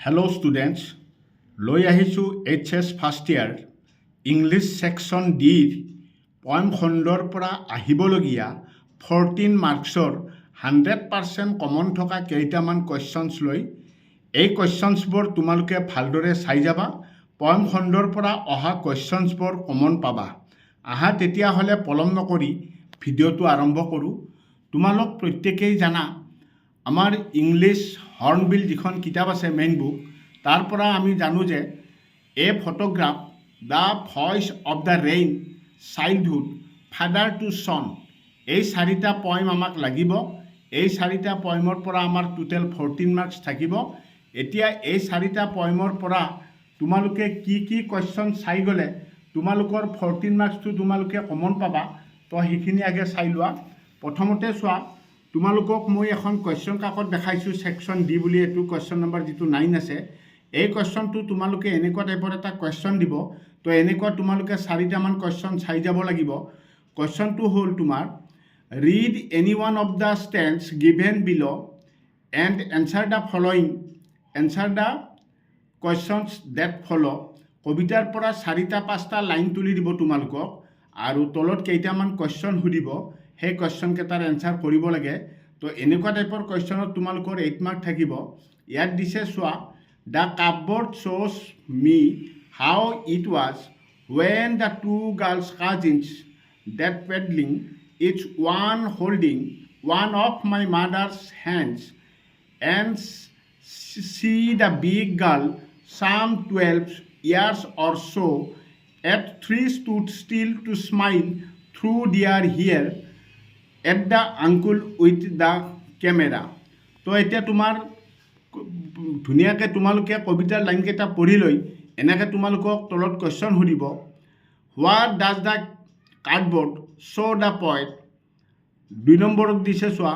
Hello' students, লৈ আহিছোঁ HS first year English section ডিৰ পইম খণ্ডৰ পৰা আহিবলগীয়া 14 মাৰ্কছৰ 100% কমন থকা কেইটামান কুৱেশ্যনছ লৈ। এই কুৱেশ্যনছবোৰ তোমালোকে ভালদৰে চাই যাবা। পইম খণ্ডৰ পৰা অহা কুৱেশ্যনছবোৰ কমন পাবা। আহা তেতিয়াহ'লে পলম নকৰি ভিডিঅ'টো আৰম্ভ কৰোঁ। তোমালোক প্ৰত্যেকেই জানা আমাৰ ইংলিছ হৰ্ণবিল যিখন কিতাপ আছে মেইন বুক, তাৰ পৰা আমি জানো যে a photograph, the voice of the rain, childhood, father to son, এই 4টা পইম আমাক লাগিব। এই 4টা পইমৰ পৰা আমাৰ টোটেল 14 মাৰ্কছ থাকিব। এতিয়া এই 4টা পইমৰ পৰা তোমালোকে কি কি কুৱেশ্যন চাই গ'লে তোমালোকৰ 14 মাৰ্কছটো তোমালোকে কমন পাবা, তো সেইখিনি আগে চাই লোৱা। প্ৰথমতে চোৱা, তোমালোকক মই এখন কুৱেশ্যন কাকত দেখাইছোঁ ছেকশ্যন ডি বুলি। এইটো কুৱেশ্যন নম্বৰ যিটো 9 আছে। এই কুৱেশ্যনটো তোমালোকে এনেকুৱা টাইপৰ এটা কুৱেশ্যন দিব, তো এনেকুৱা তোমালোকে 4টামান কুৱেশ্যন চাই যাব লাগিব। কুৱেশ্যনটো হ'ল তোমাৰ read any one of the stanzas given below' and answer the following, answer the questions that follow'. কবিতাৰ পৰা 4-5টা লাইন তুলি দিব তোমালোকক, আৰু তলত কেইটামান কুৱেশ্যন সুধিব। সেই কুৱেশ্যনকেইটাৰ এনচাৰ কৰিব লাগে। তো এনেকুৱা টাইপৰ কুৱেশ্যনত তোমালোকৰ 8 মাৰ্ক থাকিব। ইয়াত দিছে চোৱা, দ্য কাপবৰ্ড শ্ব'জ me how it was when the two girls cousins that paddling, its one holding one of my mother's hands and she the big girl some 12 years or so at 3 stood still to smile through their hair at the uncle with the camera. তো এতিয়া তোমাৰ ধুনীয়াকৈ তোমালোকে কবিতাৰ লাইনকেইটা পঢ়ি লৈ এনেকৈ তোমালোকক তলত কুৱেশ্যন সুধিব। What does the cardboard show' the poet. 2 নম্বৰত দিছে চোৱা,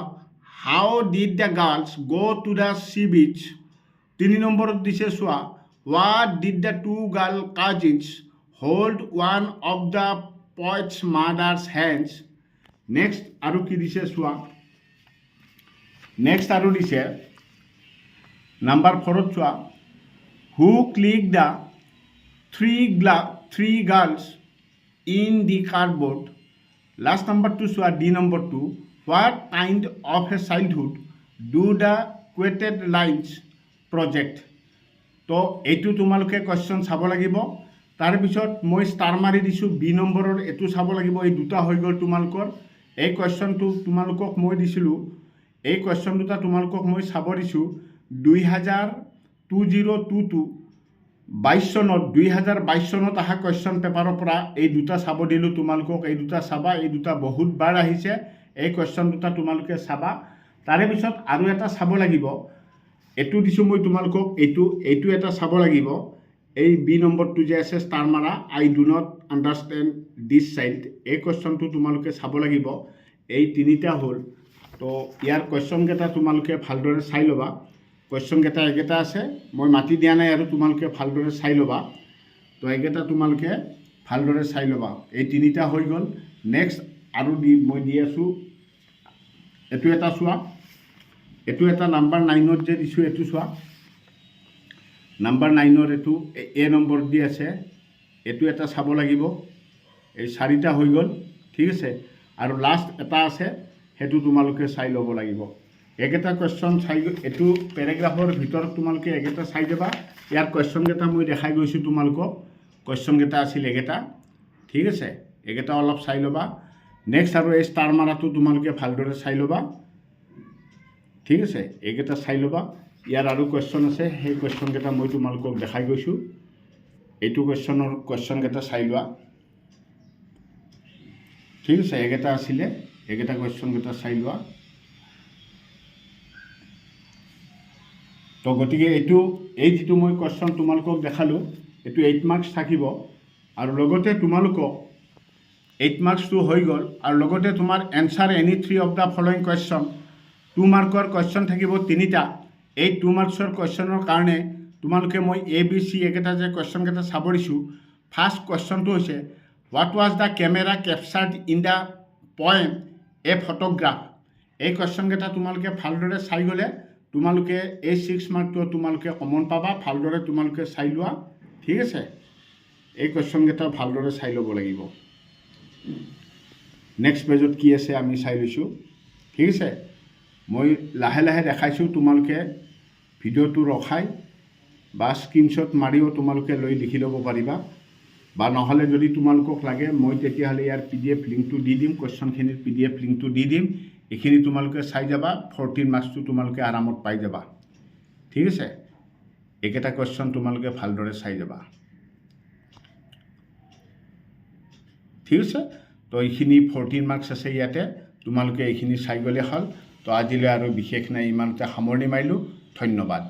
হাউ ডিড দ্য গাৰ্লছ গ' টু দ্য চি বিচ। 3 নম্বৰত দিছে চোৱা, what did the two girl cousins hold one of the poet's mother's hands. Next আৰু কি দিছে চোৱা, নেক্সট আৰু দিছে নাম্বাৰ 4ত চোৱা, who clicked the three girls in the cardboard. Last নম্বৰটো চোৱা, ডি নম্বৰটো, what kind of a childhood do the quoted lines project. তো এইটো তোমালোকে কুৱেশ্যন চাব লাগিব। তাৰপিছত মই ষ্টাৰ মাৰি দিছোঁ বি নম্বৰৰ, এইটো চাব লাগিব। এই দুটা হৈ গ'ল তোমালোকৰ। এই কুৱেশ্যনটো তোমালোকক মই দিছিলোঁ, এই কুৱেশ্যন দুটা তোমালোকক মই চাব দিছোঁ 2022 চনত অহা কুৱেশ্যন পেপাৰৰ পৰা এই দুটা চাব দিলোঁ তোমালোকক। এই দুটা চাবা, এই দুটা বহুতবাৰ আহিছে। এই কুৱেশ্যন দুটা তোমালোকে চাবা। তাৰে পিছত আৰু এটা চাব লাগিব, এইটো দিছোঁ মই তোমালোকক, এইটো এটা চাব লাগিব। এই বি নম্বৰটো যে আছে ষ্টাৰ মাৰা, I do not understand this child, এই কুৱেশ্যনটো তোমালোকে চাব লাগিব। এই 3টা হ'ল। তো ইয়াৰ কুৱেশ্যনকেইটা তোমালোকে ভালদৰে চাই ল'বা। কুৱেশ্যনকেইটা এইকেইটা আছে, মই মাতি দিয়া নাই, আৰু তোমালোকে ভালদৰে চাই ল'বা। তো এইকেইটা তোমালোকে ভালদৰে চাই ল'বা। এই 3টা হৈ গ'ল। নেক্সট আৰু মই দি আছোঁ, এইটো এটা চোৱা, এইটো এটা নাম্বাৰ 9ত যে দিছোঁ, এইটো চোৱা, নাম্বাৰ 9ৰ এইটো এ নম্বৰ দি আছে, এইটো এটা চাব লাগিব। এই 4টা হৈ গ'ল, ঠিক আছে। আৰু লাষ্ট এটা আছে, সেইটো তোমালোকে চাই ল'ব লাগিব। এইকেইটা কুৱেশ্যন চাই, এইটো পেৰেগ্ৰাফৰ ভিতৰত তোমালোকে এইকেইটা চাই যাবা। ইয়াৰ কুৱেশ্যনকেইটা মই দেখাই গৈছোঁ তোমালোকক। কুৱেশ্যনকেইটা আছিল এইকেইটা, ঠিক আছে। এইকেইটা অলপ চাই ল'বা। নেক্সট আৰু এই ষ্টাৰ মাৰাটো তোমালোকে ভালদৰে চাই ল'বা, ঠিক আছে। এইকেইটা চাই ল'বা। ইয়াৰ আৰু কুৱেশ্যন আছে, সেই কুৱেশ্যনকেইটা মই তোমালোকক দেখাই গৈছোঁ। এইটো কুৱেশ্যনকেইটা চাই লোৱা, ঠিক আছে। এইকেইটা আছিলে, এইকেইটা কুৱেশ্যনকেইটা চাই লোৱা। তো গতিকে এই যিটো মই কুৱেশ্যন তোমালোকক দেখালোঁ, এইটো 8 মাৰ্কছ থাকিব। আৰু লগতে তোমালোকক 8 মাৰ্কছটো হৈ গ'ল, আৰু লগতে তোমাৰ answer any 3 of the following question, 2 মাৰ্কৰ কুৱেশ্যন থাকিব 3টা। এই 2 মাৰ্কছৰ কুৱেশ্যনৰ কাৰণে তোমালোকে মই ABC এইকেইটা যে কুৱেশ্যনকেইটা চাব দিছোঁ। ফাৰ্ষ্ট কুৱেশ্যনটো হৈছে, what was the camera captured in the poem A photograph. এই কুৱেশ্যনকেইটা তোমালোকে ভালদৰে চাই গ'লে তোমালোকে এই 6 মাৰ্কটো তোমালোকে কমন পাবা ভালদৰে তোমালোকে চাই লোৱা ঠিক আছে এই কোৱেশ্চনকেইটা ভালদৰে চাই ল'ব লাগিব নেক্সট পেজত কি আছে আমি চাই লৈছোঁ ঠিক আছে মই লাহে লাহে দেখাইছোঁ তোমালোকে ভিডিঅ'টো ৰখাই বা স্ক্ৰীনশ্বট মাৰিও তোমালোকে লৈ লিখি ল'ব পাৰিবা বা নহ'লে যদি তোমালোকক লাগে মই তেতিয়াহ'লে ইয়াৰ PDF লিংকটো দি দিম কোৱেশ্চনখিনিৰ PDF লিংকটো দি দিম এইখিনি তোমালোকে চাই যাবা 14 মাৰ্কছটো তোমালোকে আৰামত পাই যাবা ঠিক আছে এইকেইটা কোৱেশ্চন তোমালোকে ভালদৰে চাই যাবা ঠিক আছে তো এইখিনি 14 মাৰ্কছ আছে ইয়াতে তোমালোকে এইখিনি চাই গ'লে হ'ল তো আজিলৈ আৰু বিশেষ নাই ইমানতে সামৰণি মাৰিলোঁ ধন্যবাদ